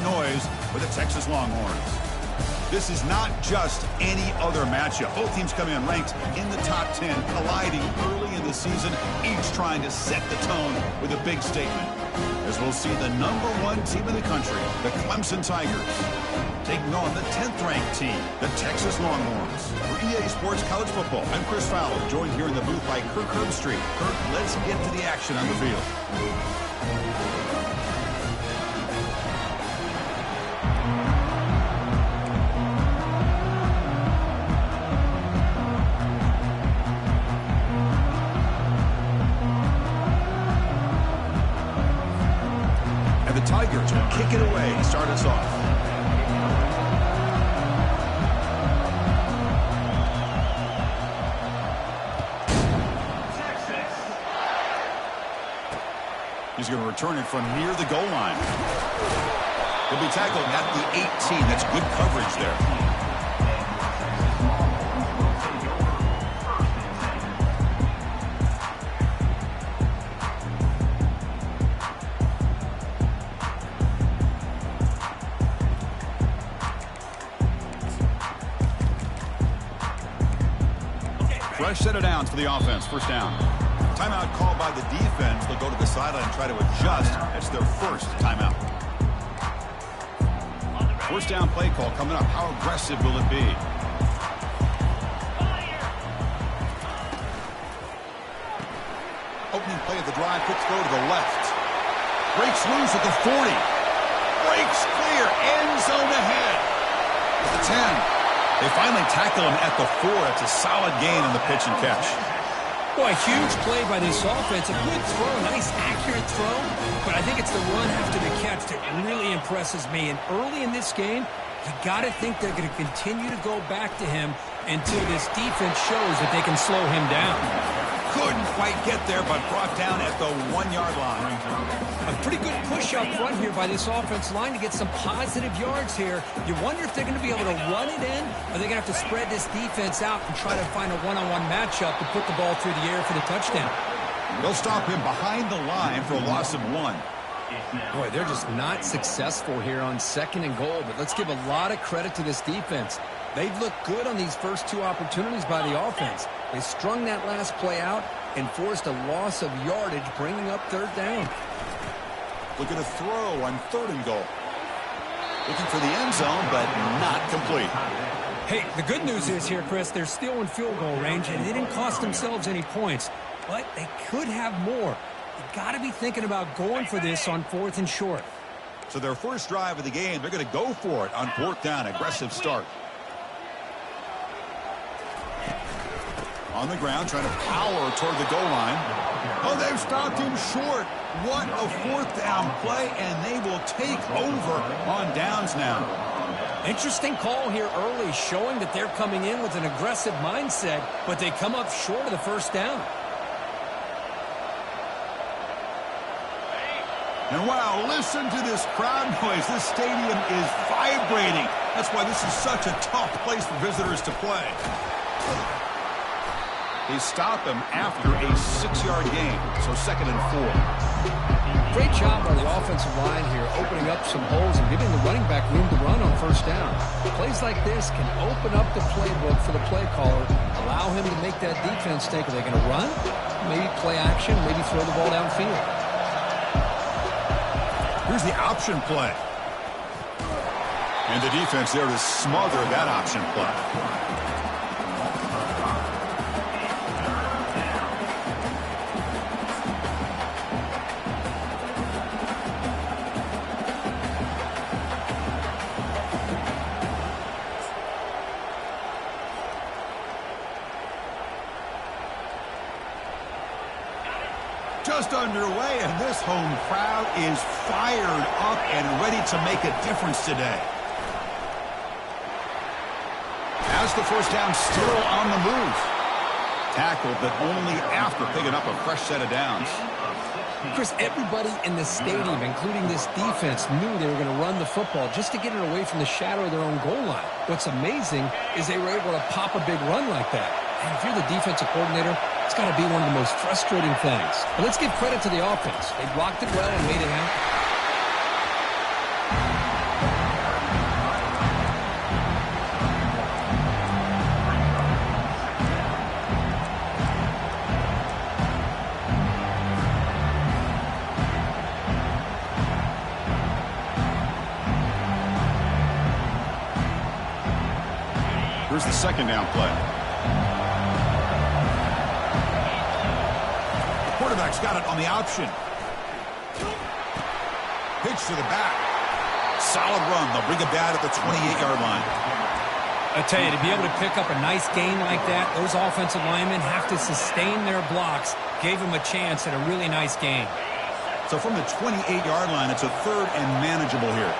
noise with the Texas Longhorns. This is not just any other matchup. Both teams coming in ranked in the top 10, colliding early in the season, each trying to set the tone with a big statement. As we'll see the #1 team in the country, the Clemson Tigers, taking on the 10th-ranked team, the Texas Longhorns. For EA Sports College Football, I'm Chris Fowler, joined here in the booth by Kirk Herbstreit. Kirk, let's get to the action on the field. And the Tigers will kick it away to start us off. He's going to return it from near the goal line. He'll be tackled at the 18. That's good coverage there. Fresh set of downs for the offense. First down. Timeout called by the defense. They'll go to the sideline and try to adjust. That's their first timeout. First down play call coming up. How aggressive will it be? Opening play of the drive. Quick throw to the left. Breaks loose at the 40. Breaks clear. End zone ahead. At the 10. They finally tackle him at the 4. It's a solid gain on the pitch and catch. Boy, huge play by this offense. A good throw, nice accurate throw. But I think it's the run after the catch that really impresses me. And early in this game, you got to think they're going to continue to go back to him until this defense shows that they can slow him down. Couldn't quite get there, but brought down at the 1-yard line. A pretty good push up front here by this offense line to get some positive yards here. You wonder if they're going to be able to run it in, or they're going to have to spread this defense out and try to find a one-on-one matchup to put the ball through the air for the touchdown. They'll stop him behind the line for a loss of 1. Boy, they're just not successful here on 2nd and goal, but let's give a lot of credit to this defense. They've looked good on these first 2 opportunities by the offense. They strung that last play out and forced a loss of yardage, bringing up 3rd down. Looking to throw on 3rd and goal. Looking for the end zone, but not complete. Hey, the good news is here, Chris, they're still in field goal range, and they didn't cost themselves any points, but they could have more. You got to be thinking about going for this on 4th and short. So their first drive of the game, they're going to go for it on 4th down. Aggressive start. On the ground, trying to power toward the goal line. Oh, they've stopped him short. What a 4th down play, and they will take over on downs now. Interesting call here early, showing that they're coming in with an aggressive mindset, but they come up short of the 1st down. And wow, listen to this crowd noise. This stadium is vibrating. That's why this is such a tough place for visitors to play. They stop him after a 6-yard gain, so 2nd and 4. Great job by the offensive line here, opening up some holes and giving the running back room to run on 1st down. Plays like this can open up the playbook for the play caller, allow him to make that defense think, are they going to run? Maybe play action, maybe throw the ball downfield. Here's the option play. And the defense there to smother that option play. Just underway, and this home crowd is fired up and ready to make a difference today. As the first down still on the move. Tackled, but only after picking up a fresh set of downs. Chris, everybody in the stadium, including this defense, knew they were going to run the football just to get it away from the shadow of their own goal line. What's amazing is they were able to pop a big run like that. And if you're the defensive coordinator, it's got to be one of the most frustrating things. But let's give credit to the offense. They blocked it well and made it happen. Here's the second down play. The quarterback's got it on the option. Pitch to the back. Solid run. They'll bring it back at the 28-yard line. I tell you, to be able to pick up a nice gain like that, those offensive linemen have to sustain their blocks. Gave them a chance at a really nice gain. So from the 28-yard line, it's a third and manageable here.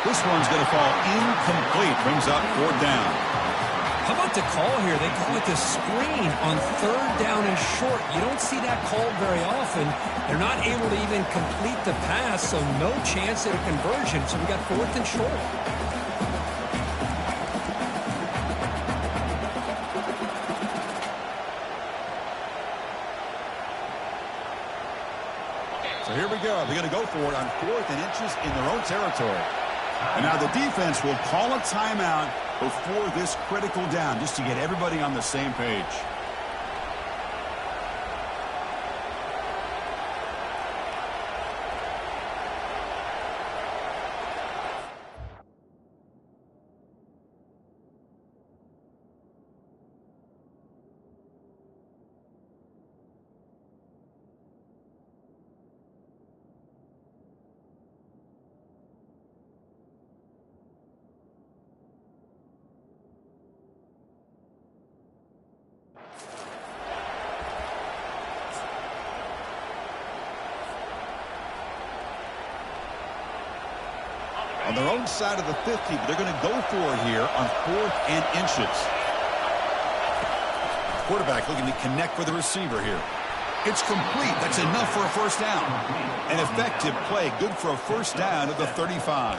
This one's going to fall incomplete. Brings up fourth down. How about the call here? They call it the screen on third down and short. You don't see that called very often. They're not able to even complete the pass, so no chance at a conversion. So we got fourth and short. So here we go. They're going to go for it on 4th and inches in their own territory. And now the defense will call a timeout before this critical down, just to get everybody on the same page. On their own side of the 50, but they're going to go for it here on 4th and inches. Quarterback looking to connect with the receiver here. It's complete. That's enough for a first down. An effective play, good for a first down at the 35.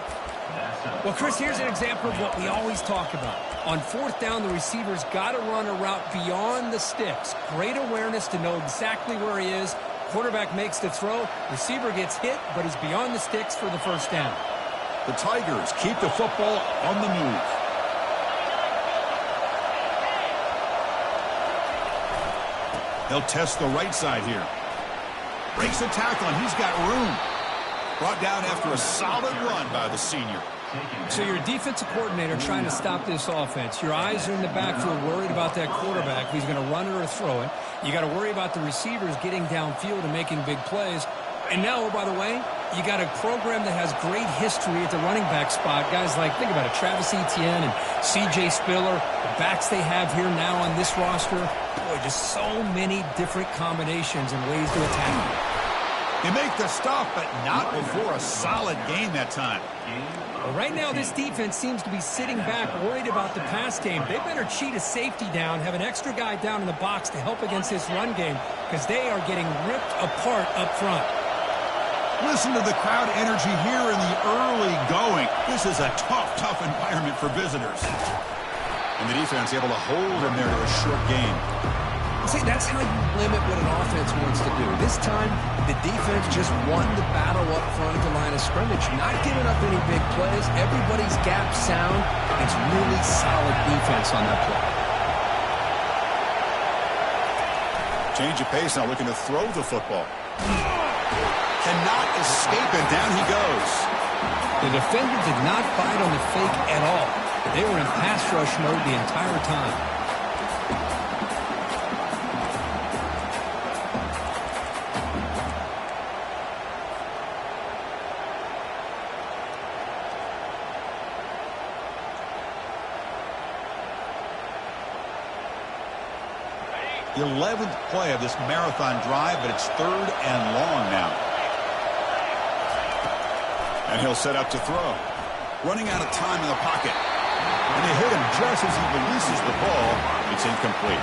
Well, Chris, here's an example of what we always talk about. On 4th down, the receiver's got to run a route beyond the sticks. Great awareness to know exactly where he is. Quarterback makes the throw. Receiver gets hit, but he's beyond the sticks for the first down. The Tigers keep the football on the move. They'll test the right side here. Breaks the tackle, and he's got room. Brought down after a solid run by the senior. So you're a defensive coordinator trying to stop this offense. Your eyes are in the backfield worried about that quarterback who's going to run it or throw it. You got to worry about the receivers getting downfield and making big plays. And now, by the way, you got a program that has great history at the running back spot. Guys like, think about it, Travis Etienne and C.J. Spiller, the backs they have here now on this roster. Boy, just so many different combinations and ways to attack. They make the stop, but not before a solid gain that time. Well, right now, this defense seems to be sitting back, worried about the pass game. They better cheat a safety down, have an extra guy down in the box to help against this run game, because they are getting ripped apart up front. Listen to the crowd energy here in the early going. This is a tough environment for visitors. And the defense able to hold him there to a short gain. See, that's how you limit what an offense wants to do. This time, the defense just won the battle up front at the line of scrimmage. Not giving up any big plays. Everybody's gap sound. It's really solid defense on that play. Change of pace now, looking to throw the football. Cannot escape it. Down he goes. The defender did not bite on the fake at all. They were in pass rush mode the entire time. The 11th play of this marathon drive, but it's 3rd and long now. And he'll set up to throw. Running out of time in the pocket. And they hit him just as he releases the ball. It's incomplete.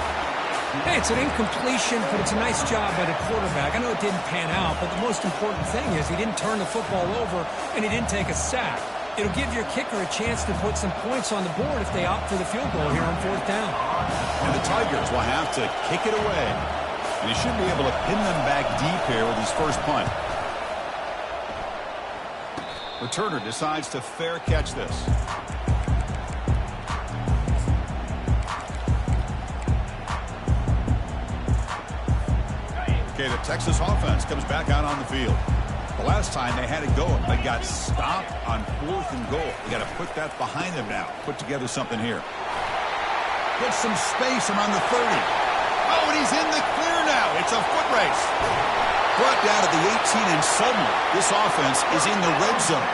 Hey, it's an incompletion, but it's a nice job by the quarterback. I know it didn't pan out, but the most important thing is he didn't turn the football over and he didn't take a sack. It'll give your kicker a chance to put some points on the board if they opt for the field goal here on 4th down. And the Tigers will have to kick it away. And he should be able to pin them back deep here with his first punt. Returner decides to fair catch this. Okay, the Texas offense comes back out on the field. The last time they had it go, they got stopped on 4th and goal. They got to put that behind them now. Put together something here. Get some space around the 30. Oh, and he's in the clear now. It's a foot race. Brought down to the 18, and suddenly this offense is in the red zone.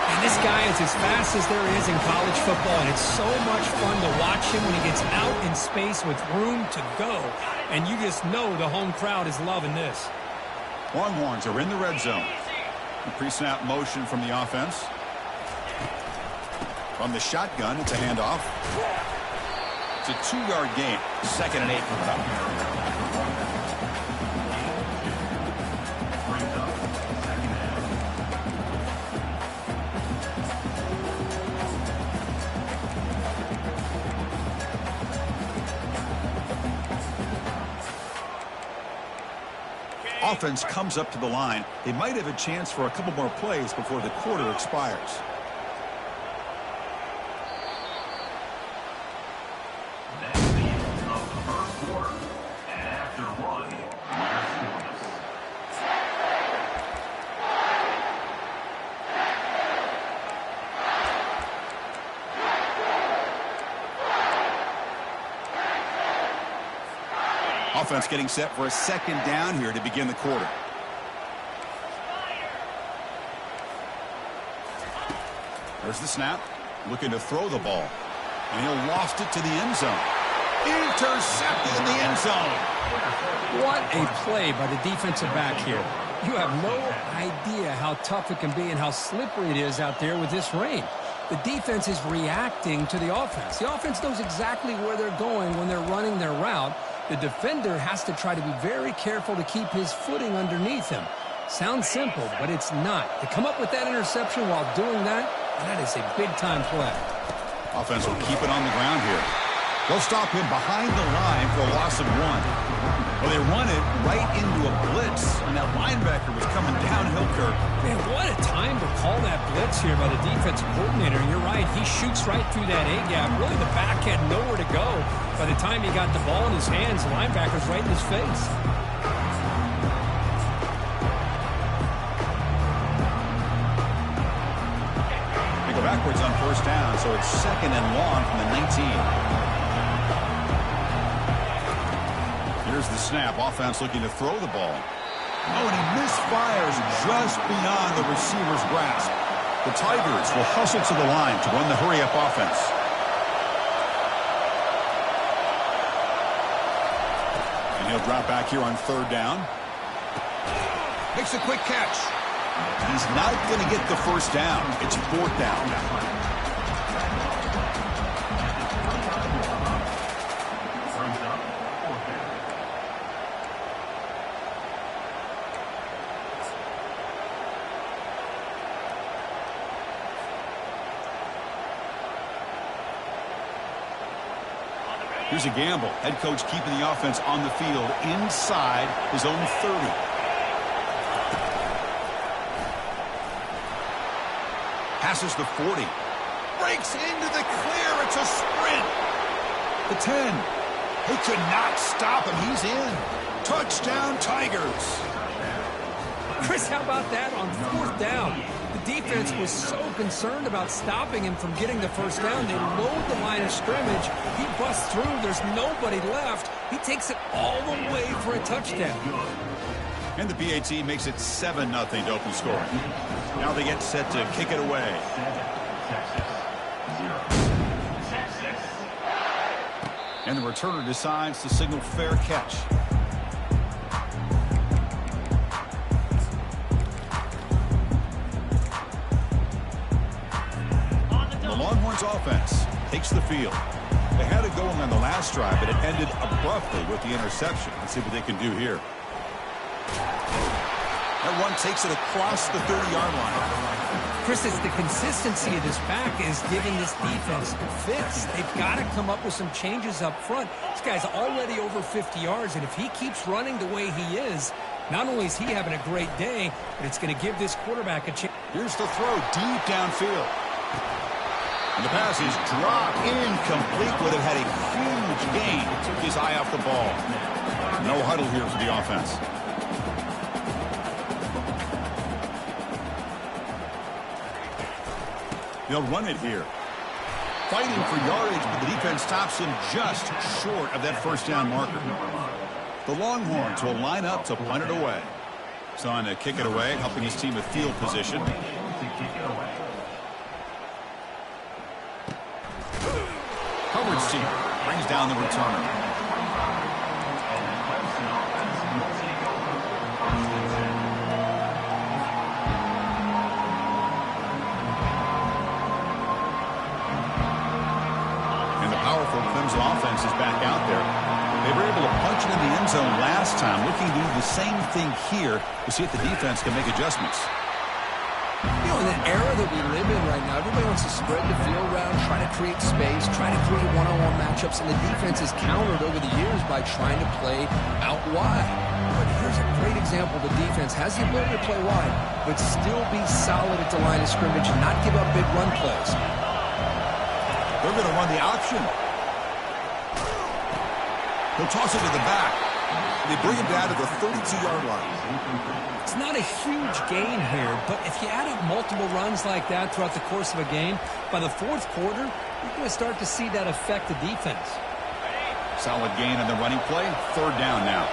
And this guy is as fast as there is in college football, and it's so much fun to watch him when he gets out in space with room to go. And you just know the home crowd is loving this. Longhorns are in the red zone. The pre-snap motion from the offense. From the shotgun, it's a handoff. It's a 2-yard gain. 2nd and 8 coming up. Offense comes up to the line. They might have a chance for a couple more plays before the quarter expires. Offense getting set for a 2nd down here to begin the quarter. There's the snap. Looking to throw the ball. And he'll lost it to the end zone. Intercepted in the end zone. What a play by the defensive back here. You have no idea how tough it can be and how slippery it is out there with this rain. The defense is reacting to the offense. The offense knows exactly where they're going when they're running their route. The defender has to try to be very careful to keep his footing underneath him. Sounds simple, but it's not. To come up with that interception while doing that, that is a big-time play. Offense will keep it on the ground here. They'll stop him behind the line for a loss of 1. Well, they run it right into a blitz, and that linebacker was coming downhill, Kirk. Man, what a time to call that blitz here by the defensive coordinator. And you're right, he shoots right through that A-gap. Really, the back had nowhere to go. By the time he got the ball in his hands, the linebacker's right in his face. They go backwards on 1st down, so it's 2nd and long from the 19. Here's the snap. Offense looking to throw the ball. Oh, and he misfires just beyond the receiver's grasp. The Tigers will hustle to the line to run the hurry-up offense. And he'll drop back here on 3rd down. Makes a quick catch. He's not going to get the 1st down. It's 4th down. Here's a gamble. Head coach keeping the offense on the field inside his own 30. Passes the 40. Breaks into the clear. It's a sprint. The 10. They could not stop him. He's in. Touchdown, Tigers. Chris, how about that on 4th down? The defense was so concerned about stopping him from getting the 1st down. They load the line of scrimmage. He busts through. There's nobody left. He takes it all the way for a touchdown. And the PAT makes it 7-0 to open scoring. Now they get set to kick it away. And the returner decides to signal fair catch. Longhorns offense takes the field. They had it going on the last drive, but it ended abruptly with the interception. Let's see what they can do here. That one takes it across the 30-yard line. Chris, it's the consistency of this back is giving this defense fits. They've got to come up with some changes up front. This guy's already over 50 yards, and if he keeps running the way he is, not only is he having a great day, but it's going to give this quarterback a chance. Here's the throw deep downfield. And the pass is dropped incomplete. Would have had a huge gain. Took his eye off the ball. No huddle here for the offense. They'll run it here. Fighting for yardage, but the defense stops him just short of that first down marker. The Longhorns will line up to punt it away. He's on to kick it away, helping his team with field position. Coverage team brings down the returner. Clemson offense is back out there. They were able to punch it in the end zone last time. Looking to do the same thing here to see if the defense can make adjustments. You know, in the era that we live in right now, everybody wants to spread the field around, try to create space, try to create one-on-one matchups, and the defense has countered over the years by trying to play out wide. But here's a great example. The defense has the ability to play wide, but still be solid at the line of scrimmage and not give up big run plays. They're going to run the option. He'll toss it to the back. They bring him down to the 32-yard line. It's not a huge gain here, but if you add up multiple runs like that throughout the course of a game, by the fourth quarter, you're going to start to see that affect the defense. Solid gain on the running play. Third down now.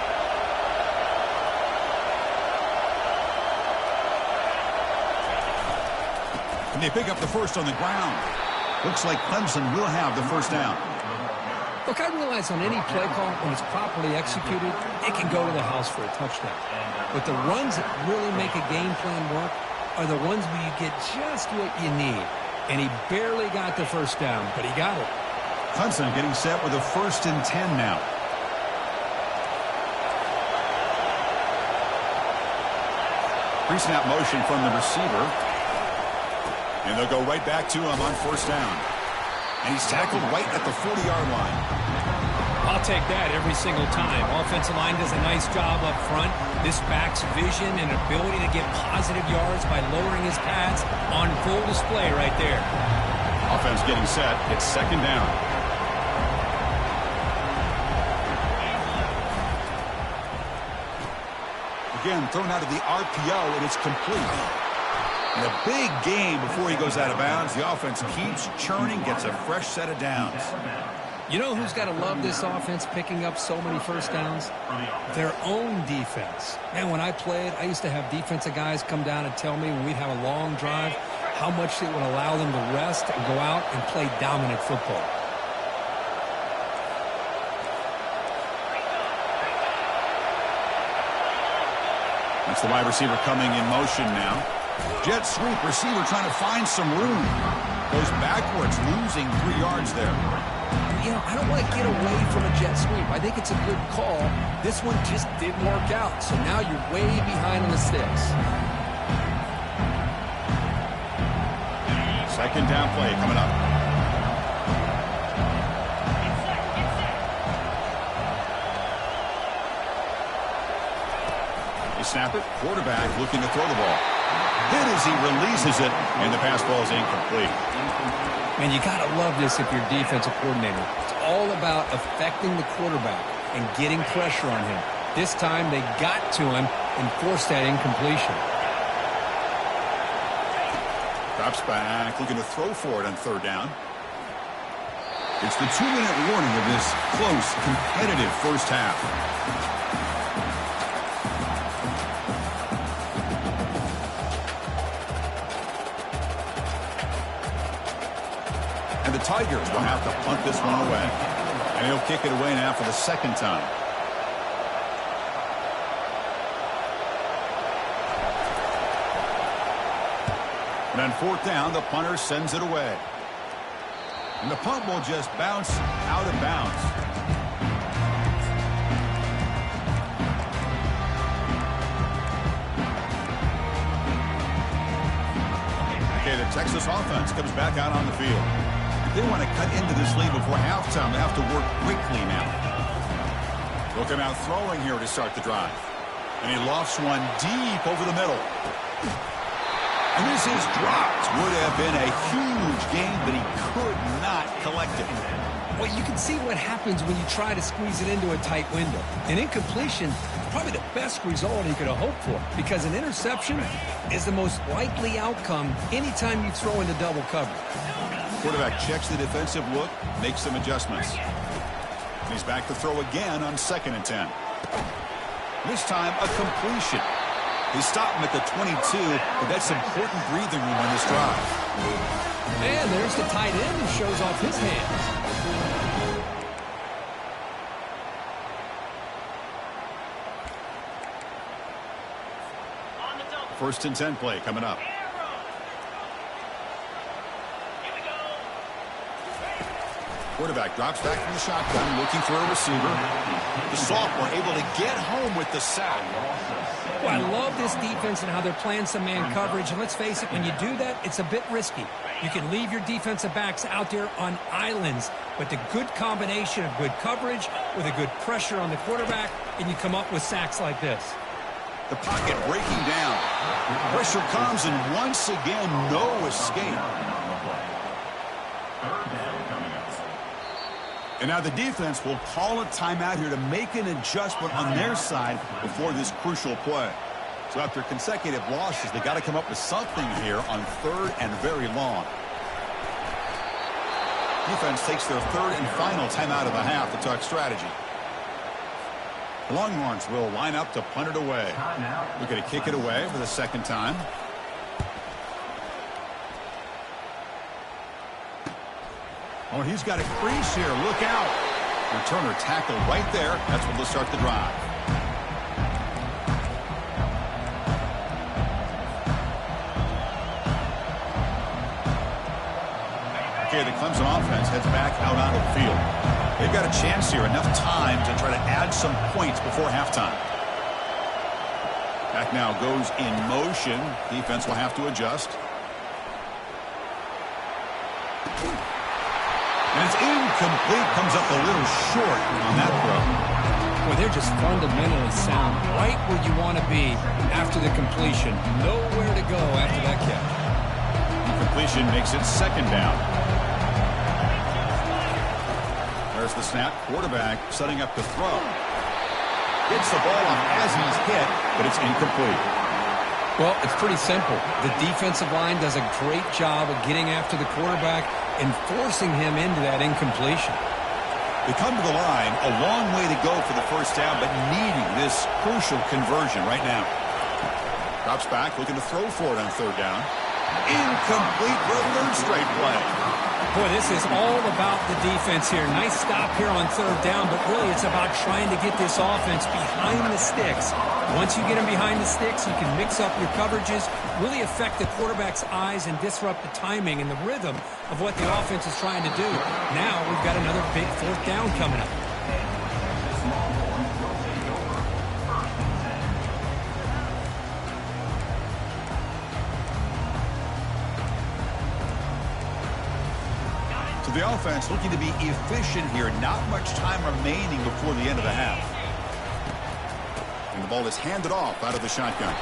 And they pick up the first on the ground. Looks like Clemson will have the first down. Look, I realize on any play call, when it's properly executed, it can go to the house for a touchdown. But the runs that really make a game plan work are the ones where you get just what you need. And he barely got the first down, but he got it. Clemson getting set with a 1st and 10 now. Pre-snap motion from the receiver. And they'll go right back to him on first down. And he's tackled right at the 40-yard line. I'll take that every single time. Offensive line does a nice job up front. This back's vision and ability to get positive yards by lowering his pads on full display right there. Offense getting set. It's second down. Again, thrown out of the RPO, and it's complete. And a big game before he goes out of bounds. The offense keeps churning, gets a fresh set of downs. You know who's got to love this offense picking up so many first downs? Their own defense. Man, when I played, I used to have defensive guys come down and tell me when we'd have a long drive how much it would allow them to rest and go out and play dominant football. That's the wide receiver coming in motion now. Jet sweep, receiver trying to find some room. Goes backwards, losing 3 yards there. You know, I don't want to get away from a jet sweep. I think it's a good call. This one just didn't work out, so now you're way behind on the sticks. Second down play coming up. They snap it. Quarterback looking to throw the ball. Hit as he releases it, and the pass ball is incomplete. Man, you got to love this if you're a defensive coordinator. It's all about affecting the quarterback and getting pressure on him. This time they got to him and forced that incompletion. Drops back, looking to throw for it on third down. It's the 2-minute warning of this close, competitive first half. And the Tigers will have to punt this one away. And he'll kick it away now for the second time. And on fourth down, the punter sends it away. And the punt will just bounce out of bounds. Okay, the Texas offense comes back out on the field. If they want to cut into this lead before halftime, they have to work quickly now. Look him out throwing here to start the drive. And he lofts one deep over the middle. And this is dropped. Would have been a huge game, but he could not collect it. Well, you can see what happens when you try to squeeze it into a tight window. An incompletion, probably the best result he could have hoped for, because an interception is the most likely outcome anytime you throw into double coverage. Quarterback checks the defensive look, makes some adjustments. He's back to throw again on 2nd and 10. This time, a completion. They stop him at the 22, but that's important breathing room on this drive. And there's the tight end who shows off his hands. 1st and 10 play coming up. Quarterback drops back from the shotgun, looking for a receiver. The sophomore able to get home with the sack. Well, I love this defense and how they're playing some man coverage. And let's face it, when you do that, it's a bit risky. You can leave your defensive backs out there on islands, but the good combination of good coverage with a good pressure on the quarterback, and you come up with sacks like this. The pocket breaking down. Pressure comes, and once again, no escape. And now the defense will call a timeout here to make an adjustment on their side before this crucial play. So after consecutive losses, they got to come up with something here on 3rd and very long. Defense takes their 3rd and final timeout of the half to talk strategy. The Longhorns will line up to punt it away. We're going to kick it away for the 2nd time. Oh, he's got a crease here. Look out. Returner tackle right there. That's when they'll start the drive. Okay, the Clemson offense heads back out onto the field. They've got a chance here, enough time to try to add some points before halftime. Back now goes in motion. Defense will have to adjust. And it's incomplete. Comes up a little short on that throw. Well, they're just fundamentally sound. Right where you want to be after the completion. Nowhere to go after that catch. Completion makes it 2nd down. There's the snap. Quarterback setting up to throw. Gets the ball off as he's hit, but it's incomplete. Well, it's pretty simple. The defensive line does a great job of getting after the quarterback and forcing him into that incompletion. They come to the line, a long way to go for the 1st down, but needing this crucial conversion right now. Drops back, looking to throw for it on 3rd down. Incomplete for a 3rd straight play. Boy, this is all about the defense here. Nice stop here on 3rd down, but really it's about trying to get this offense behind the sticks. Once you get them behind the sticks, you can mix up your coverages, really affect the quarterback's eyes and disrupt the timing and the rhythm of what the offense is trying to do. Now we've got another big 4th down coming up. So the offense looking to be efficient here. Not much time remaining before the end of the half. And the ball is handed off out of the shotgun.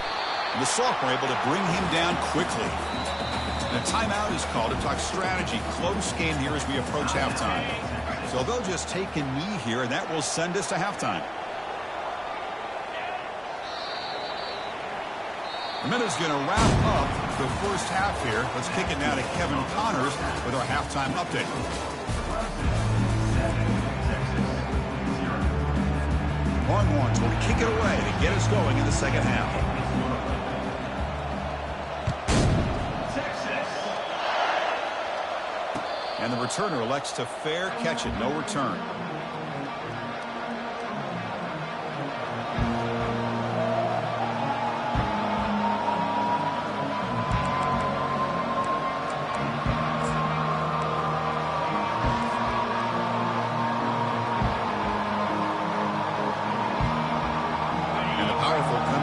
And the sophomore able to bring him down quickly. And a timeout is called to talk strategy. Close game here as we approach halftime. So they'll just take a knee here, and that will send us to halftime. The minute's going to wrap up the 1st half here. Let's kick it now to Kevin Connors with our halftime update. Longhorns will kick it away to get us going in the 2nd half. And the returner elects to fair catch it. No return.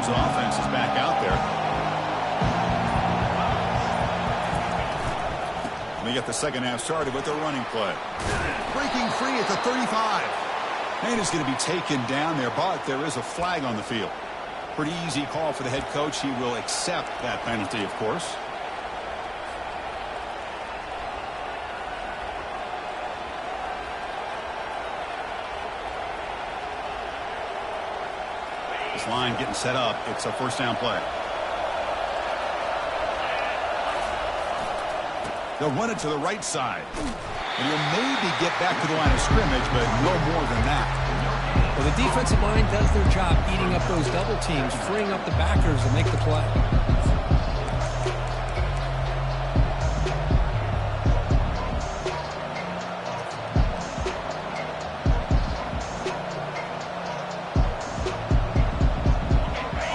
Offense is back out there. They get the 2nd half started with their running play. Breaking free at the 35. And is going to be taken down there, but there is a flag on the field. Pretty easy call for the head coach. He will accept that penalty, of course. This line getting set up. It's a first down play. They'll run it to the right side. And he'll maybe get back to the line of scrimmage, but no more than that. Well, the defensive line does their job eating up those double teams, freeing up the backers to make the play.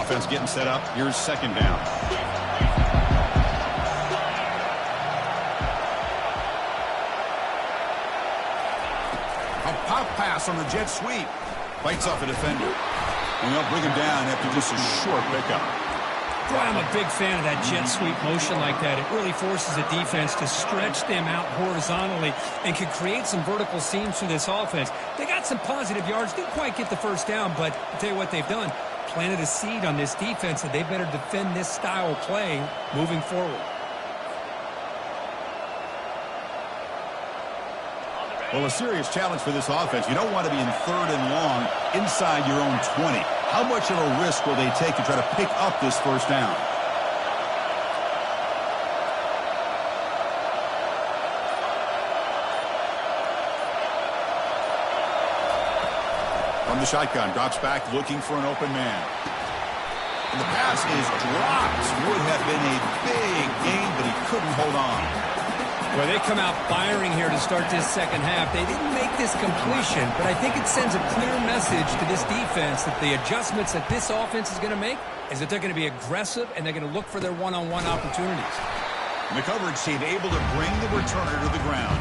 Offense getting set up. Here's second down. A pop pass on the jet sweep. Fights off a defender. And they'll bring him down after just a short pickup. Boy, I'm a big fan of that jet sweep motion like that. It really forces the defense to stretch them out horizontally and can create some vertical seams through this offense. They got some positive yards. Didn't quite get the first down, but I'll tell you what they've done. Planted a seed on this defense, and they better defend this style of play moving forward. Well, a serious challenge for this offense. You don't want to be in third and long inside your own 20. How much of a risk will they take to try to pick up this first down? From the shotgun, drops back looking for an open man. And the pass is dropped. Would have been a big gain, but he couldn't hold on. Well, they come out firing here to start this second half. They didn't make this completion, but I think it sends a clear message to this defense that the adjustments that this offense is going to make is that they're going to be aggressive and they're going to look for their one-on-one opportunities. And the coverage team able to bring the returner to the ground.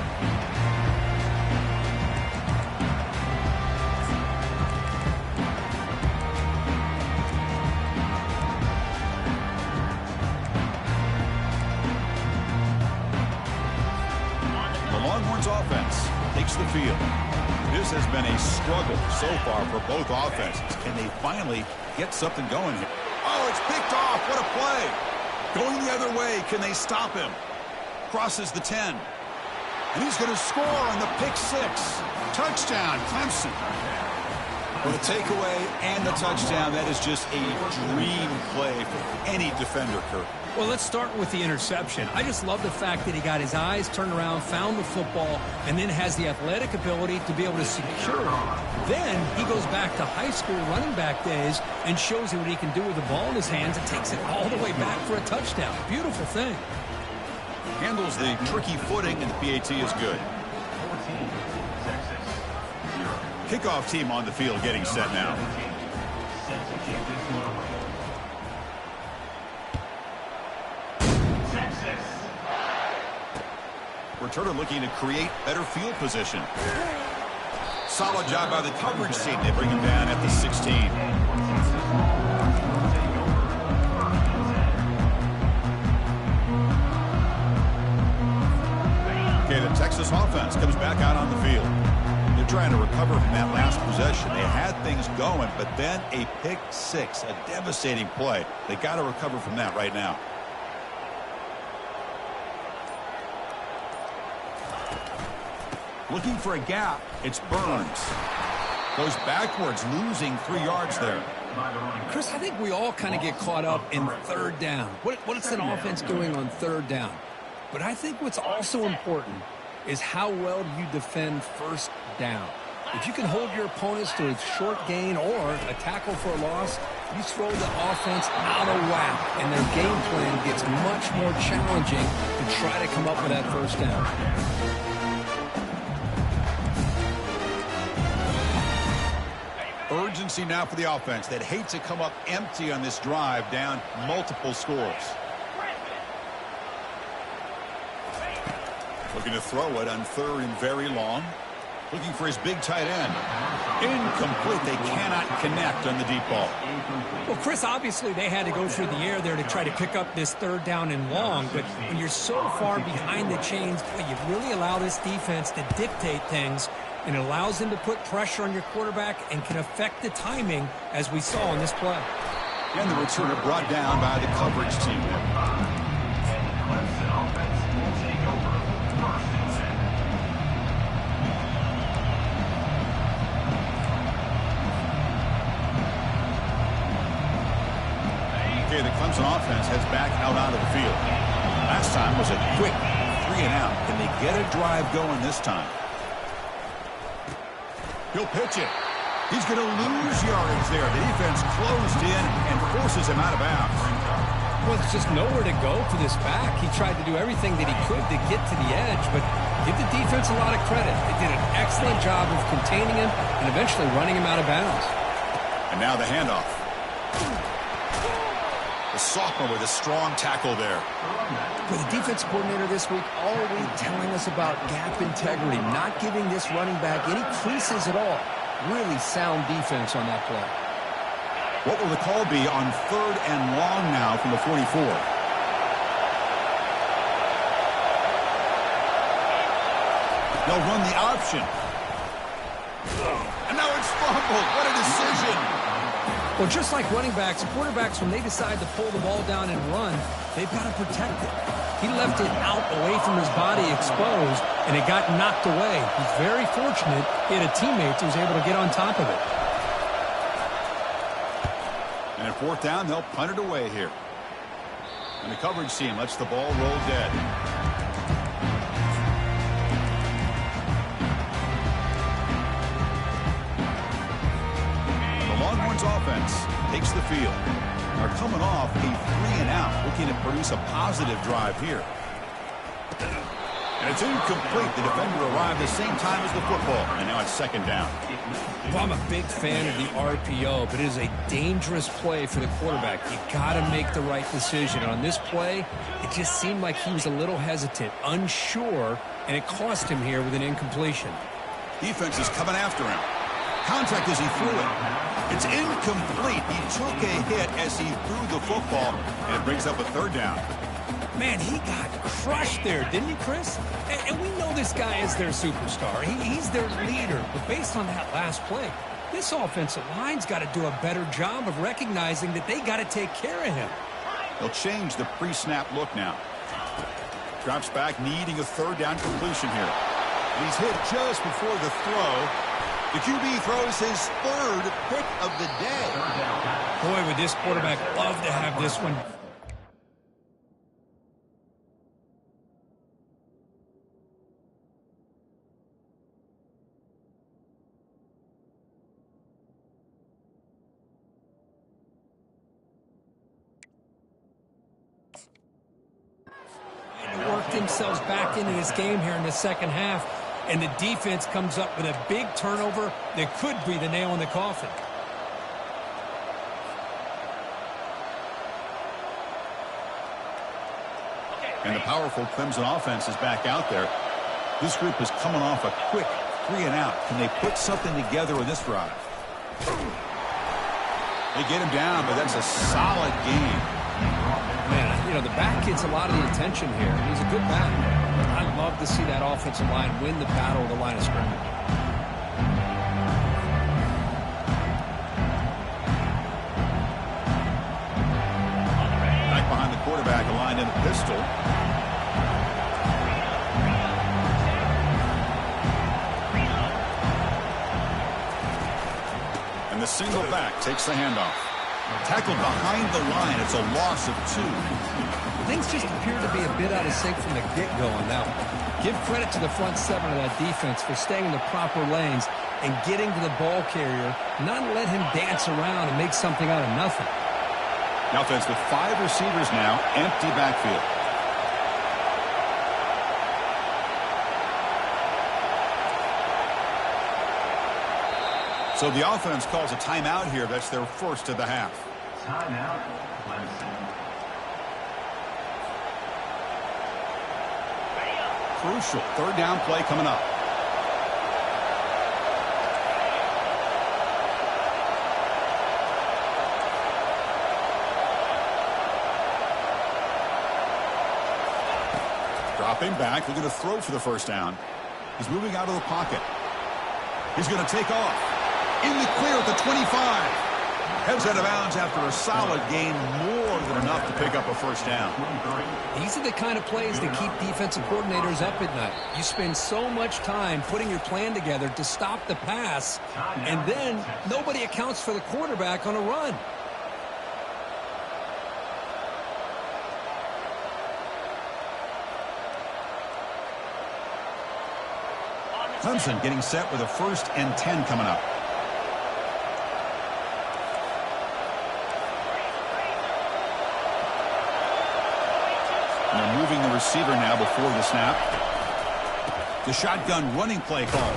Offense takes the field. This has been a struggle so far for both offenses. Can they finally get something going here? Oh, it's picked off. What a play. Going the other way. Can they stop him? Crosses the 10. And he's going to score on the pick six. Touchdown, Clemson. Well, the takeaway and the touchdown, that is just a dream play for any defender, Kirk. Well, let's start with the interception. I just love the fact that he got his eyes turned around, found the football, and then has the athletic ability to be able to secure it. Then he goes back to high school running back days and shows you what he can do with the ball in his hands and takes it all the way back for a touchdown. Beautiful thing. Handles the tricky footing, and the PAT is good. Kickoff team on the field getting set now. Returner looking to create better field position. Solid job by the coverage team. They bring him down at the 16. Okay, the Texas offense comes back out on the field. They're trying to recover from that last possession. They had things going, but then a pick six, a devastating play. They got to recover from that right now. Looking for a gap. It's Burns. Goes backwards, losing 3 yards there. Chris, I think we all kind of get caught up in third down. What's an offense doing on third down? But I think what's also important is how well do you defend first down. If you can hold your opponents to a short gain or a tackle for a loss, you throw the offense out of whack, and their game plan gets much more challenging to try to come up with that first down. Urgency now for the offense that hates to come up empty on this drive, down multiple scores. Looking to throw it on third and very long. Looking for his big tight end. Incomplete. They cannot connect on the deep ball. Well, Chris, obviously they had to go through the air there to try to pick up this third down and long, but when you're so far behind the chains, boy, you really allow this defense to dictate things, and it allows them to put pressure on your quarterback and can affect the timing, as we saw in this play. And the returner brought down by the coverage team. Okay, the Clemson offense heads back out onto the field. Last time was a quick 3-and-out. Can they get a drive going this time? He'll pitch it. He's going to lose yardage there. The defense closed in and forces him out of bounds. Well, there's just nowhere to go for this back. He tried to do everything that he could to get to the edge, but give the defense a lot of credit. They did an excellent job of containing him and eventually running him out of bounds. And now the handoff. The sophomore with a strong tackle there. For the defense coordinator this week, all week telling us about gap integrity, not giving this running back any creases at all. Really sound defense on that play. What will the call be on 3rd and long now from the 44? They'll run the option. And now it's fumbled. What a decision. Well, just like running backs, quarterbacks, when they decide to pull the ball down and run, they've got to protect it. He left it out away from his body exposed, and it got knocked away. He's very fortunate he had a teammate who was able to get on top of it. And at 4th down, they'll punt it away here. And the coverage team lets the ball roll dead. Offense takes the field. They're coming off a 3-and-out, looking to produce a positive drive here. And it's incomplete. The defender arrived the same time as the football, and now it's 2nd down. Well, I'm a big fan of the RPO, but it is a dangerous play for the quarterback. You got to make the right decision. On this play, it just seemed like he was a little hesitant, unsure, and it cost him here with an incompletion. Defense is coming after him. Contact as he threw it. It's incomplete. He took a hit as he threw the football, and it brings up a 3rd down. Man, he got crushed there, didn't he, Chris? And we know this guy is their superstar. He's their leader. But based on that last play, this offensive line's got to do a better job of recognizing that they got to take care of him. They'll change the pre-snap look now. Drops back, needing a 3rd down completion here. And he's hit just before the throw. The QB throws his 3rd pick of the day. Boy, would this quarterback love to have this one. They worked themselves back into this game here in the 2nd half. And the defense comes up with a big turnover that could be the nail in the coffin. And the powerful Clemson offense is back out there. This group is coming off a quick 3-and-out. Can they put something together in this drive? They get him down, but that's a solid game. Man, you know, the back gets a lot of the attention here. He's a good back. I love to see that offensive line win the battle of the line of scrimmage. Back behind the quarterback, aligned in a pistol. And the single back takes the handoff. Tackled behind the line. It's a loss of 2. Things just appear to be a bit out of sync from the get-go on that one. Give credit to the front 7 of that defense for staying in the proper lanes and getting to the ball carrier, not let him dance around and make something out of nothing. The offense with 5 receivers now, empty backfield. So the offense calls a timeout here. That's their first of the half. Timeout, Clemson. Crucial 3rd down play coming up. Dropping back, looking to throw for the 1st down. He's moving out of the pocket. He's going to take off. In the clear at the 25. Heads out of bounds after a solid gain, more than enough to pick up a 1st down. These are the kind of plays that keep defensive coordinators up at night. You spend so much time putting your plan together to stop the pass, and then nobody accounts for the quarterback on a run. Clemson getting set with a 1st and 10 coming up. And they're moving the receiver now before the snap. The shotgun running play call.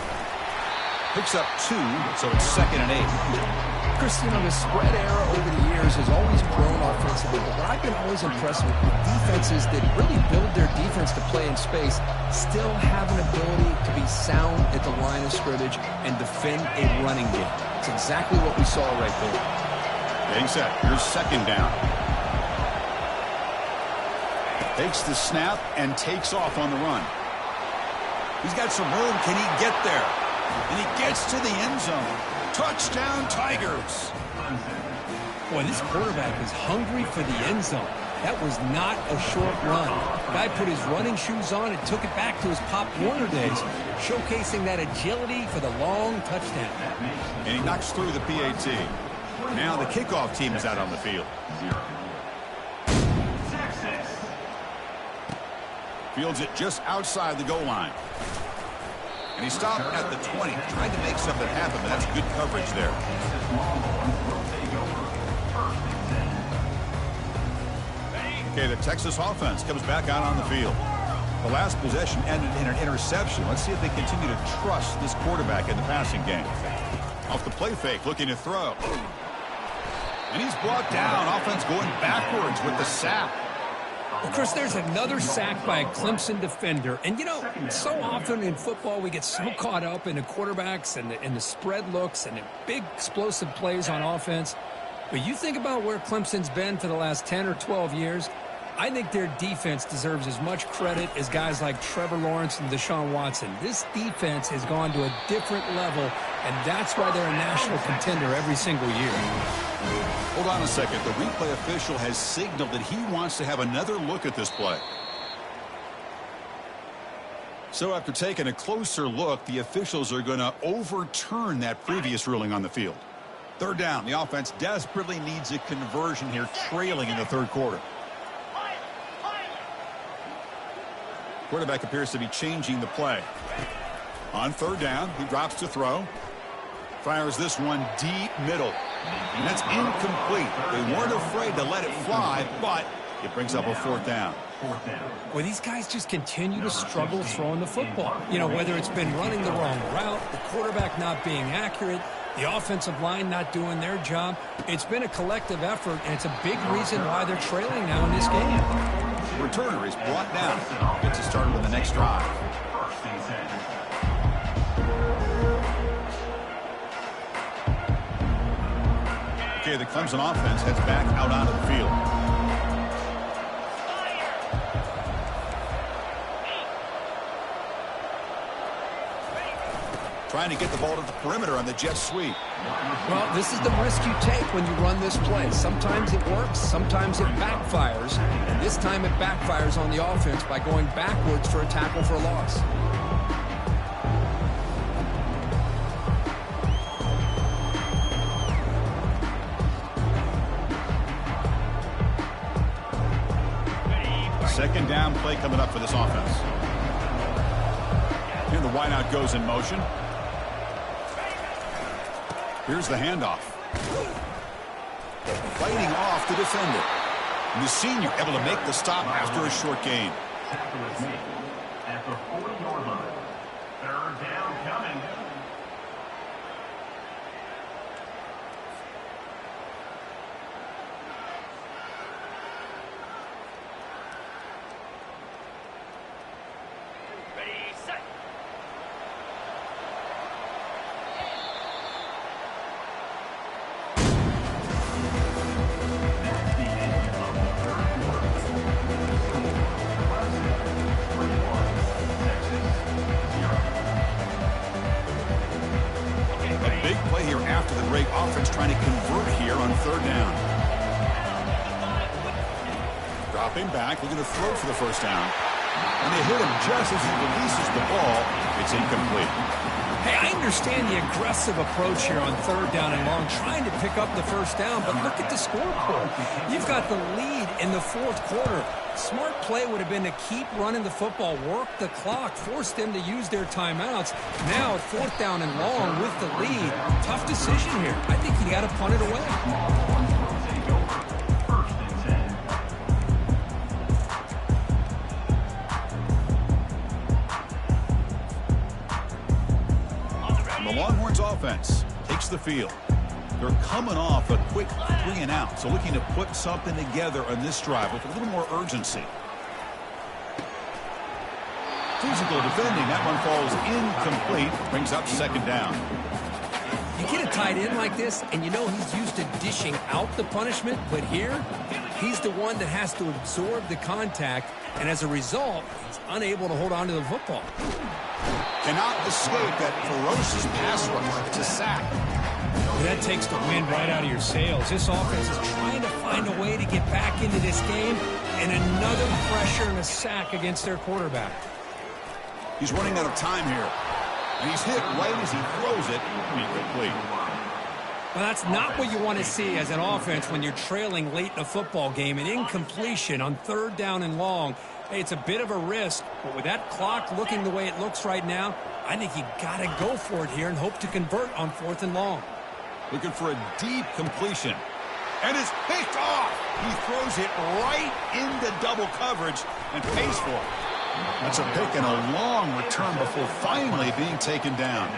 Picks up 2, so it's 2nd and 8. Chris, you know, the spread era over the years has always grown offensively, but what I've been always impressed with defenses that really build their defense to play in space still have an ability to be sound at the line of scrimmage and defend a running game. It's exactly what we saw right there. Getting set. Here's 2nd down. Takes the snap and takes off on the run. He's got some room. Can he get there? And he gets to the end zone. Touchdown, Tigers. Boy, this quarterback is hungry for the end zone. That was not a short run. The guy put his running shoes on and took it back to his Pop Warner days, showcasing that agility for the long touchdown. And he knocks through the PAT. Now the kickoff team is out on the field. Fields it just outside the goal line. And he stopped at the 20, trying to make something happen, but that's good coverage there. Okay, the Texas offense comes back out on the field. The last possession ended in an interception. Let's see if they continue to trust this quarterback in the passing game. Off the play fake, looking to throw. And he's brought down. Offense going backwards with the sack. Well, Chris, there's another sack by a Clemson defender. And, you know, so often in football we get so caught up in the quarterbacks and the spread looks and the big explosive plays on offense. But you think about where Clemson's been for the last 10 or 12 years, I think their defense deserves as much credit as guys like Trevor Lawrence and Deshaun Watson. This defense has gone to a different level, and that's why they're a national contender every single year. Hold on a second. The replay official has signaled that he wants to have another look at this play. So after taking a closer look, the officials are going to overturn that previous ruling on the field. 3rd down. The offense desperately needs a conversion here, trailing in the 3rd quarter. Quarterback appears to be changing the play. On 3rd down, he drops to throw. Fires this one deep middle. And that's incomplete. They weren't afraid to let it fly, but it brings up a 4th down. Well, these guys just continue to struggle throwing the football. You know, whether it's been running the wrong route, the quarterback not being accurate, the offensive line not doing their job. It's been a collective effort, and it's a big reason why they're trailing now in this game. Returner is brought down. Gets it started with the next drive. Okay, the Clemson offense heads back out onto the field. Trying to get the ball to the perimeter on the jet sweep. Well, this is the risk you take when you run this play. Sometimes it works, sometimes it backfires. And this time it backfires on the offense by going backwards for a tackle for a loss. Second down play coming up for this offense. And the wideout goes in motion. Here's the handoff. Fighting off the defender. And the senior able to make the stop after a short gain. Tackle is made at the 40-yard line. 3rd down coming. Offense trying to convert here on 3rd down. Dropping back, looking to throw for the 1st down. And they hit him just as he releases the ball. It's incomplete. Hey, I understand the aggressive approach here on 3rd down and long, trying to pick up the 1st down, but look at the scoreboard. You've got the lead in the 4th quarter. Smart play would have been to keep running the football, work the clock, force them to use their timeouts. Now, 4th down and long with the lead. Tough decision here. I think you got to punt it away. The Longhorns offense takes the field. They're coming off a quick 3-and-out, so looking to put something together on this drive with a little more urgency. Physical defending. That one falls incomplete. Brings up 2nd down. You get a tight end like this, and you know he's used to dishing out the punishment, but here, he's the one that has to absorb the contact, and as a result, he's unable to hold on to the football. Cannot escape that ferocious pass rush. It's a sack. Well, that takes the wind right out of your sails. This offense is trying to find a way to get back into this game, and another pressure and a sack against their quarterback. He's running out of time here. And he's hit right as he throws it. Incomplete. Well, that's not what you want to see as an offense when you're trailing late in a football game. An incompletion on 3rd down and long. Hey, it's a bit of a risk, but with that clock looking the way it looks right now, I think you got to go for it here and hope to convert on 4th and long. Looking for a deep completion. And it's picked off. He throws it right into double coverage and pays for it. That's a pick and a long return before finally being taken down.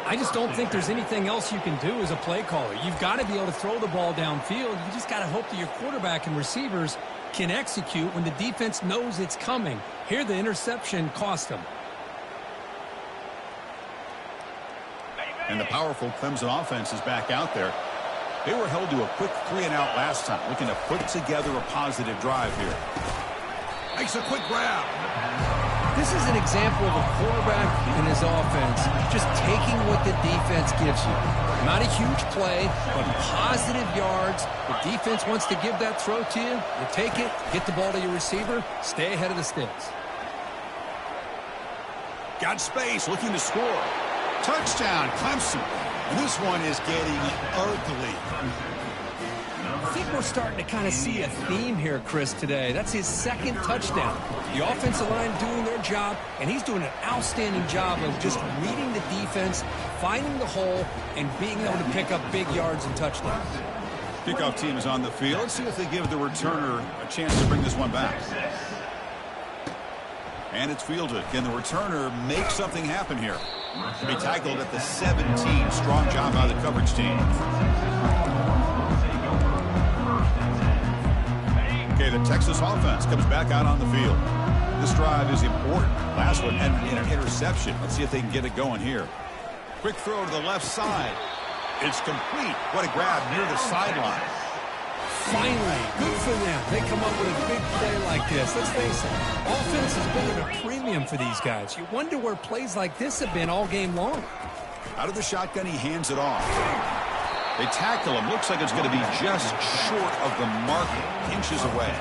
I just don't think there's anything else you can do as a play caller. You've got to be able to throw the ball downfield. You just got to hope that your quarterback and receivers can execute when the defense knows it's coming. Here, the interception cost them. And the powerful Clemson offense is back out there. They were held to a quick 3-and-out last time, looking to put together a positive drive here. Makes a quick grab. This is an example of a quarterback and his offense just taking what the defense gives you. Not a huge play, but positive yards. The defense wants to give that throw to you. You take it, get the ball to your receiver, stay ahead of the sticks. Got space, looking to score. Touchdown, Clemson. And this one is getting ugly. I think we're starting to kind of see a theme here, Chris, today. That's his 2nd touchdown. The offensive line doing their job, and he's doing an outstanding job of just reading the defense, finding the hole, and being able to pick up big yards and touchdowns. Kickoff team is on the field. Let's see if they give the returner a chance to bring this one back. And it's fielded. Can the returner make something happen here? To be tackled at the 17. Strong job by the coverage team. Okay, the Texas offense comes back out on the field. This drive is important. Last one had an interception. Let's see if they can get it going here. Quick throw to the left side. It's complete. What a grab near the sideline. Finally, good for them. They come up with a big play like this. Let's face it, offense has been at a premium for these guys. You wonder where plays like this have been all game long. Out of the shotgun, he hands it off. They tackle him. Looks like it's going to be just short of the marker. Inches away.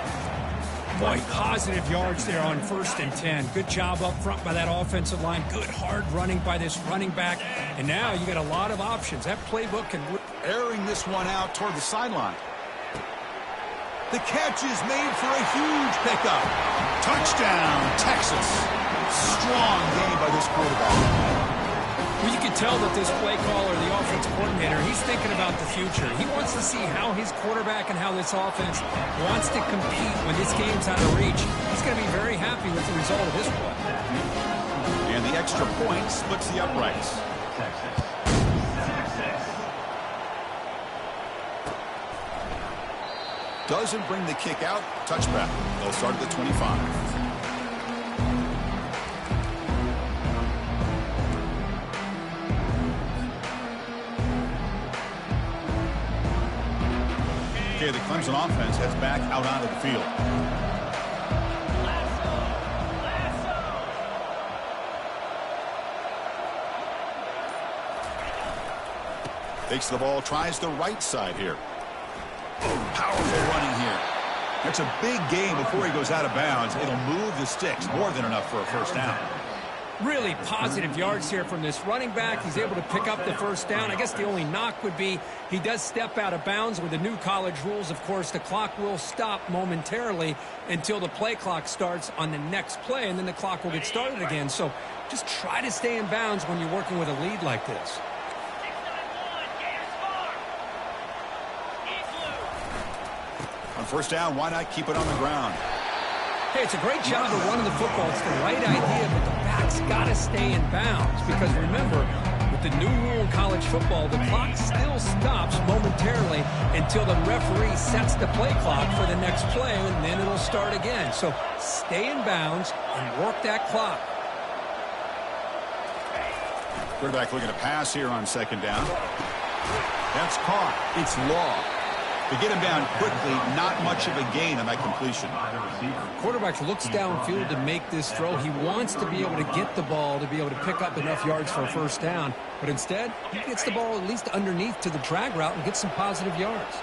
Boy, positive yards there on 1st and 10. Good job up front by that offensive line. Good hard running by this running back. And now you got a lot of options. That playbook can... Airing this one out toward the sideline. The catch is made for a huge pickup. Touchdown, Texas. Strong game by this quarterback. Well, you can tell that this play caller, the offensive coordinator, he's thinking about the future. He wants to see how his quarterback and how this offense wants to compete when this game's out of reach. He's going to be very happy with the result of this play. And the extra point splits the uprights. Doesn't bring the kick out. Touchback. They'll start at the 25. Okay, the Clemson offense heads back out onto the field. Takes the ball, tries the right side here. Oh, powerful running here. That's a big gain before he goes out of bounds. It'll move the sticks. More than enough for a first down. Really positive yards here from this running back. He's able to pick up the first down. I guess the only knock would be he does step out of bounds. With the new college rules, of course, the clock will stop momentarily until the play clock starts on the next play, and then the clock will get started again. So just try to stay in bounds when you're working with a lead like this. On first down, why not keep it on the ground? Hey, it's a great job of running the football. It's the right idea, but the back's got to stay in bounds because, remember, with the new rule in college football, the clock still stops momentarily until the referee sets the play clock for the next play, and then it'll start again. So stay in bounds and work that clock. Quarterback looking to pass here on second down. That's caught. It's Law. To get him down quickly, not much of a gain on that completion. Quarterback looks downfield to make this throw. He wants to be able to get the ball to be able to pick up enough yards for a first down. But instead, he gets the ball at least underneath to the drag route and gets some positive yards.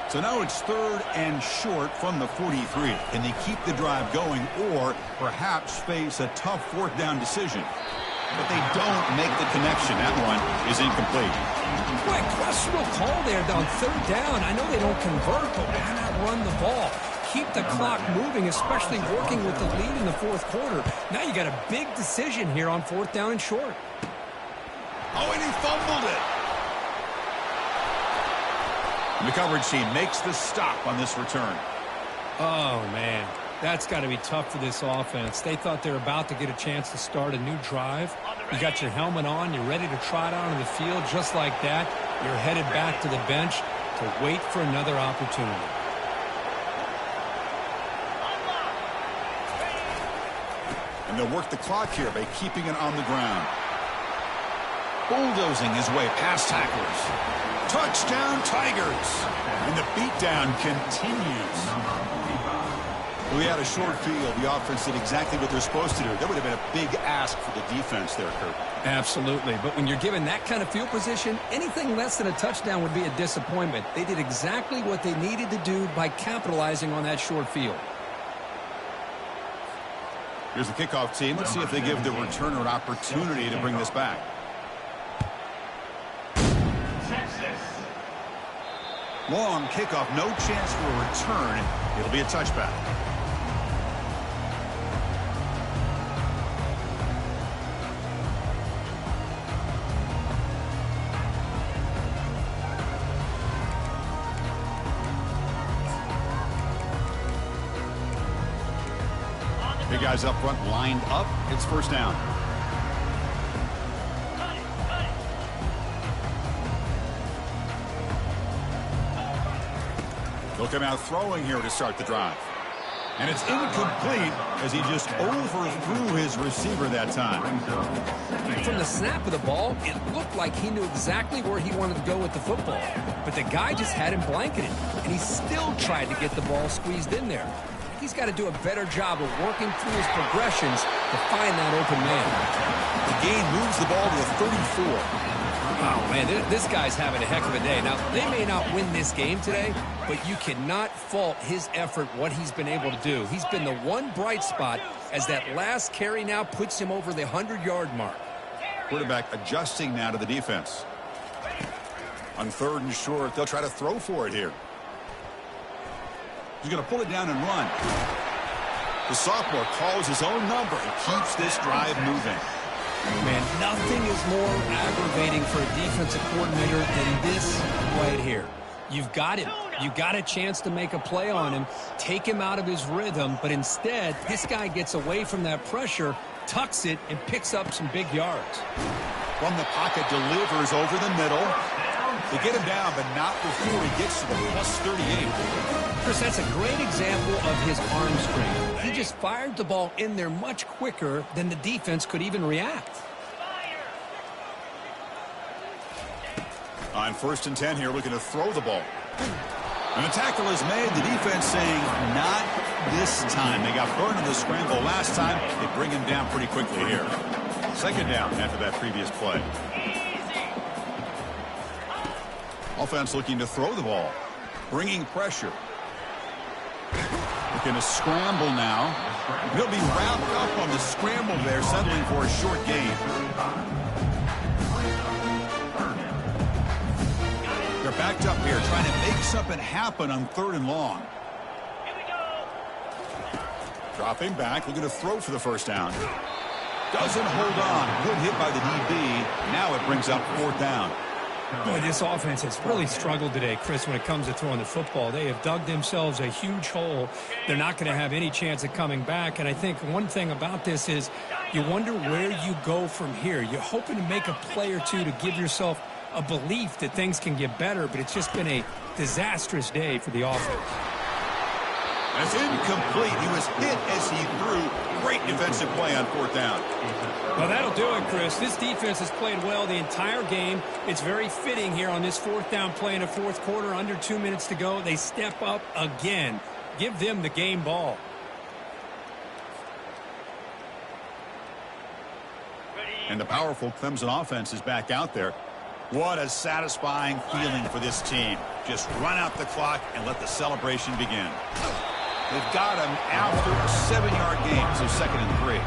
So now it's 3rd and short from the 43. Can they keep the drive going or perhaps face a tough 4th down decision? But they don't make the connection. That one is incomplete. Boy, questionable call there on 3rd down. I know they don't convert, but why not run the ball? Keep the clock moving, especially working with the lead in the 4th quarter. Now you got a big decision here on 4th down and short. Oh, and he fumbled it. And the coverage team makes the stop on this return. Oh, man. That's got to be tough for this offense. They thought they were about to get a chance to start a new drive. You got your helmet on. You're ready to trot out on the field just like that. You're headed back to the bench to wait for another opportunity. And they'll work the clock here by keeping it on the ground. Bulldozing his way past tacklers. Touchdown, Tigers. And the beatdown continues. We had a short field. The offense did exactly what they're supposed to do. That would have been a big ask for the defense there, Kurt. Absolutely. But when you're given that kind of field position, anything less than a touchdown would be a disappointment. They did exactly what they needed to do by capitalizing on that short field. Here's the kickoff team. Let's see if they give the returner an opportunity to bring this back. Long kickoff. No chance for a return. It'll be a touchback. Big guys up front lined up. It's first down. They'll come out throwing here to start the drive. And it's incomplete as he just overthrew his receiver that time. From the snap of the ball, it looked like he knew exactly where he wanted to go with the football. But the guy just had him blanketed, and he still tried to get the ball squeezed in there. He's got to do a better job of working through his progressions to find that open man. The gain moves the ball to the 34. Oh, man, this guy's having a heck of a day. Now, they may not win this game today, but you cannot fault his effort, what he's been able to do. He's been the one bright spot as that last carry now puts him over the 100-yard mark. Quarterback adjusting now to the defense. On 3rd and short, they'll try to throw for it here. He's going to pull it down and run. The sophomore calls his own number and keeps this drive moving. Man, nothing is more aggravating for a defensive coordinator than this right here. You've got him. You got a chance to make a play on him, take him out of his rhythm, but instead, this guy gets away from that pressure, tucks it, and picks up some big yards. From the pocket, delivers over the middle. They get him down, but not before he gets to the plus 38. Chris, that's a great example of his arm strength. He just fired the ball in there much quicker than the defense could even react. On 1st and 10 here, looking to throw the ball. And the tackle is made. The defense saying, not this time. They got burned in the scramble last time. They bring him down pretty quickly here. 2nd down after that previous play. Offense looking to throw the ball. Bringing pressure. Looking to scramble now. He'll be wrapped up on the scramble there, settling for a short gain. They're backed up here, trying to make something happen on 3rd and long. Dropping back, looking to throw for the first down. Doesn't hold on. Good hit by the DB. Now it brings up 4th down. Boy, this offense has really struggled today, Chris, when it comes to throwing the football. They have dug themselves a huge hole. They're not going to have any chance of coming back. And I think one thing about this is you wonder where you go from here. You're hoping to make a play or two to give yourself a belief that things can get better, but it's just been a disastrous day for the offense. That's incomplete. He was hit as he threw. Great defensive play on 4th down. Well, that'll do it, Chris. This defense has played well the entire game. It's very fitting here on this 4th down play in the 4th quarter. Under 2 minutes to go. They step up again. Give them the game ball. And the powerful Clemson offense is back out there. What a satisfying feeling for this team. Just run out the clock and let the celebration begin. They've got him after a 7-yard gain, so 2nd and 3.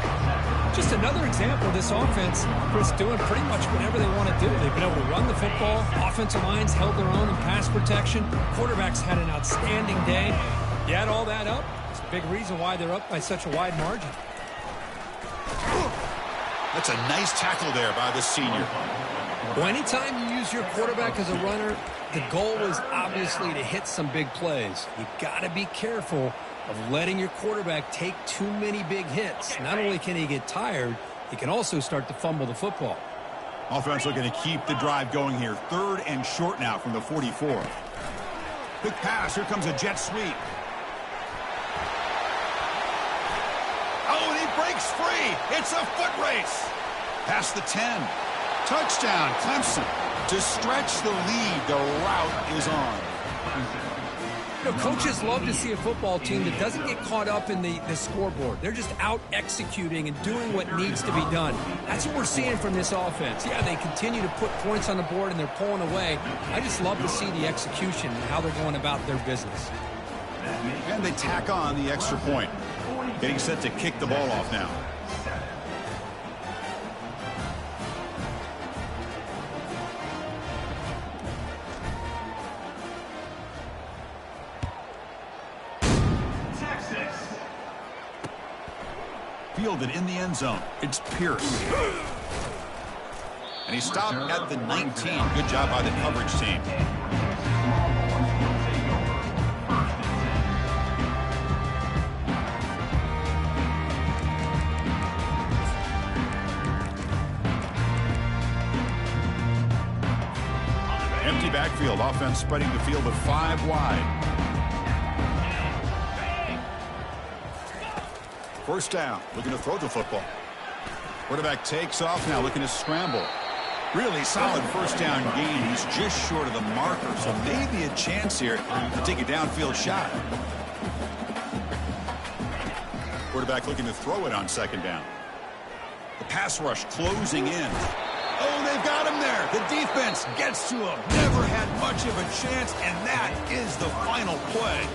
Just another example of this offense, Chris, doing pretty much whatever they want to do. They've been able to run the football. Offensive lines held their own in pass protection. Quarterbacks had an outstanding day. You add all that up, it's a big reason why they're up by such a wide margin. That's a nice tackle there by the senior. Well, anytime you use your quarterback as a runner, the goal is obviously to hit some big plays. You've got to be careful of letting your quarterback take too many big hits. Not only can he get tired, he can also start to fumble the football. Offense looking to keep the drive going here. 3rd and short now from the 44. Quick pass. Here comes a jet sweep. Oh, and he breaks free. It's a foot race. Past the 10. Touchdown, Clemson. To stretch the lead, the route is on. You know, coaches love to see a football team that doesn't get caught up in the scoreboard. They're just out executing and doing what needs to be done. That's what we're seeing from this offense. Yeah, they continue to put points on the board and they're pulling away. I just love to see the execution and how they're going about their business. And they tack on the extra point. Getting set to kick the ball off now. Fielded in the end zone. It's Pierce. And he stopped at the 19. Good job by the coverage team. Empty backfield. Offense spreading the field of 5 wide. First down, looking to throw the football. Quarterback takes off now, looking to scramble. Really solid first down gain. He's just short of the marker, so maybe a chance here to take a downfield shot. Quarterback looking to throw it on 2nd down. The pass rush closing in. Oh, they've got him there. The defense gets to him. Never had much of a chance, and that is the final play.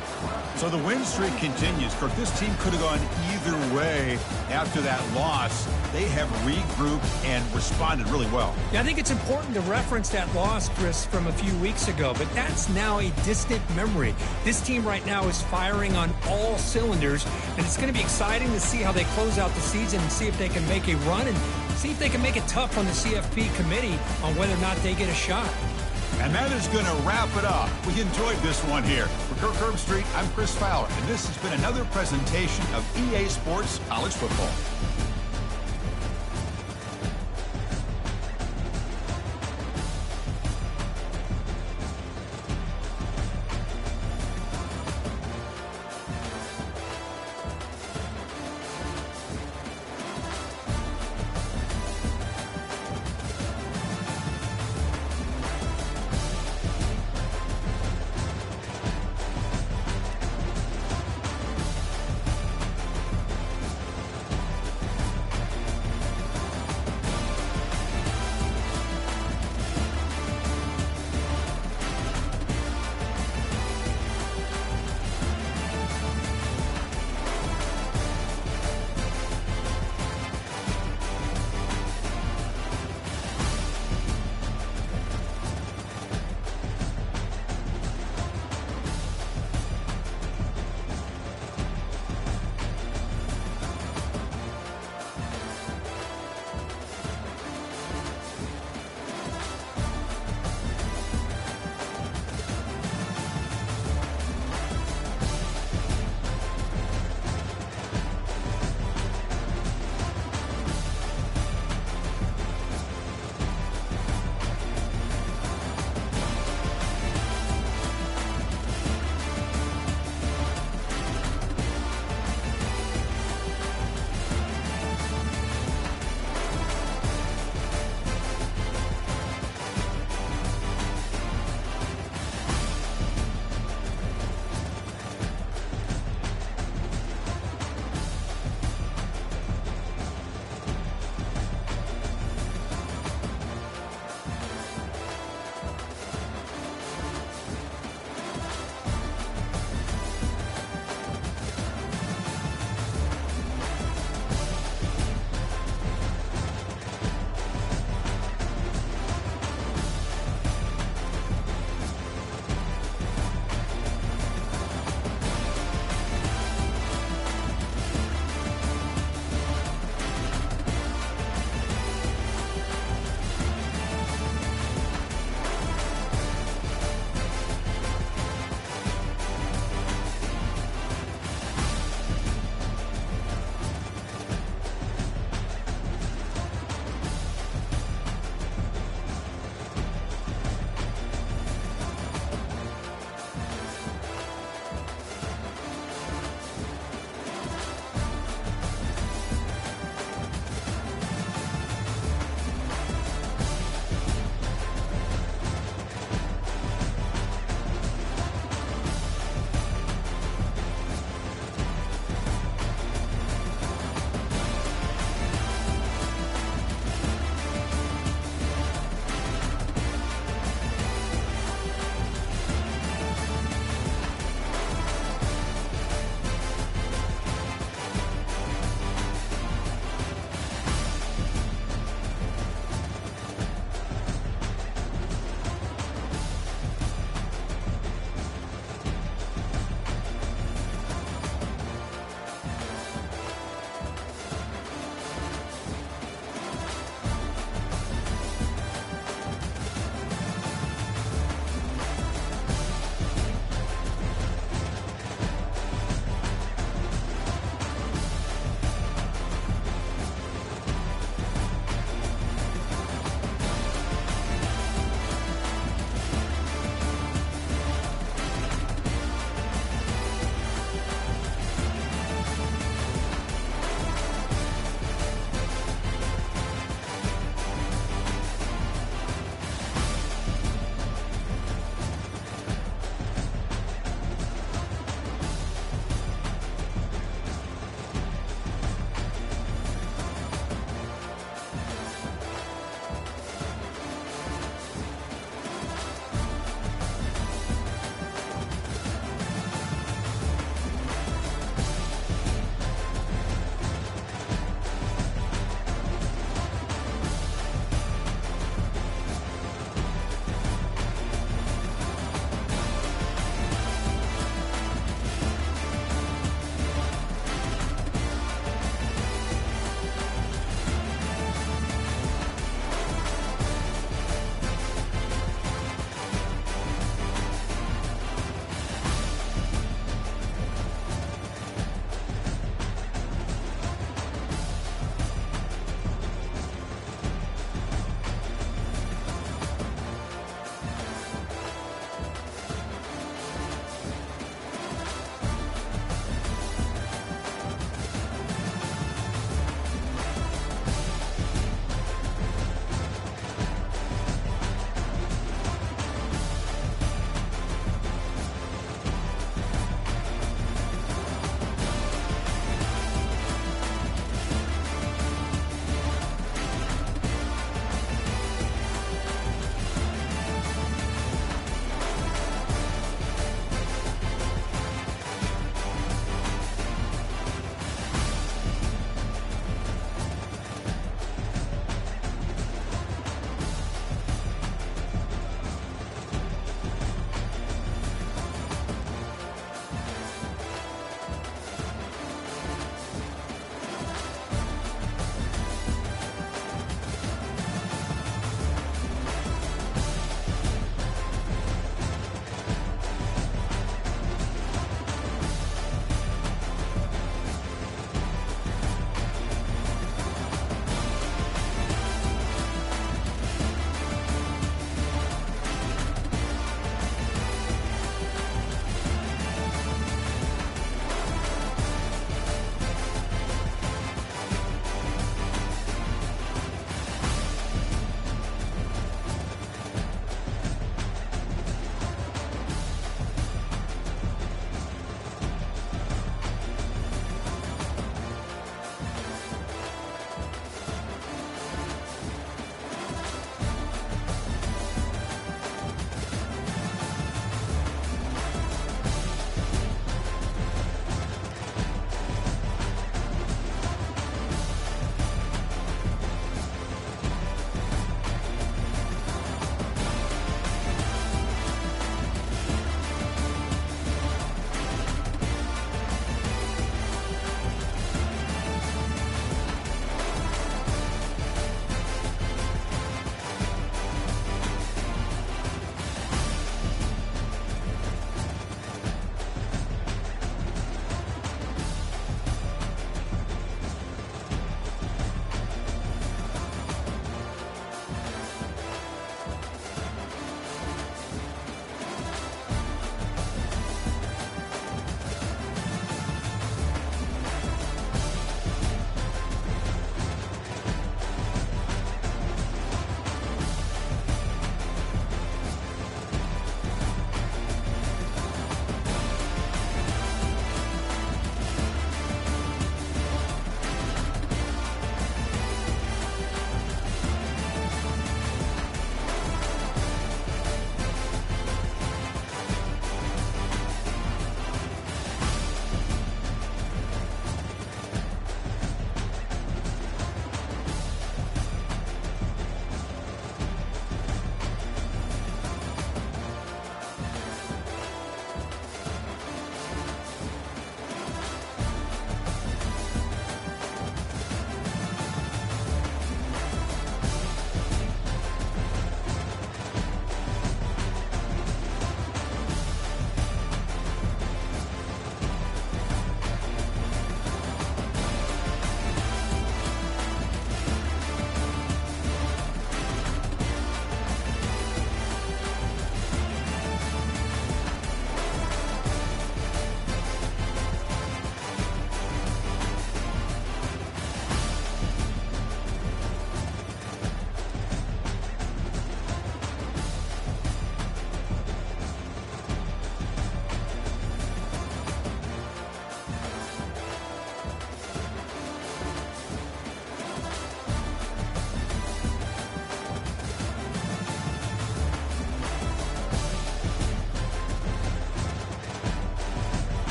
So the win streak continues. Kirk, this team could have gone either way after that loss. They have regrouped and responded really well. Yeah, I think it's important to reference that loss, Chris, from a few weeks ago, but that's now a distant memory. This team right now is firing on all cylinders, and it's going to be exciting to see how they close out the season and see if they can make a run and see if they can make it tough on the CFP committee on whether or not they get a shot. And that is going to wrap it up. We enjoyed this one here. For Kirk Herbstreit, I'm Chris Fowler, and this has been another presentation of EA Sports College Football.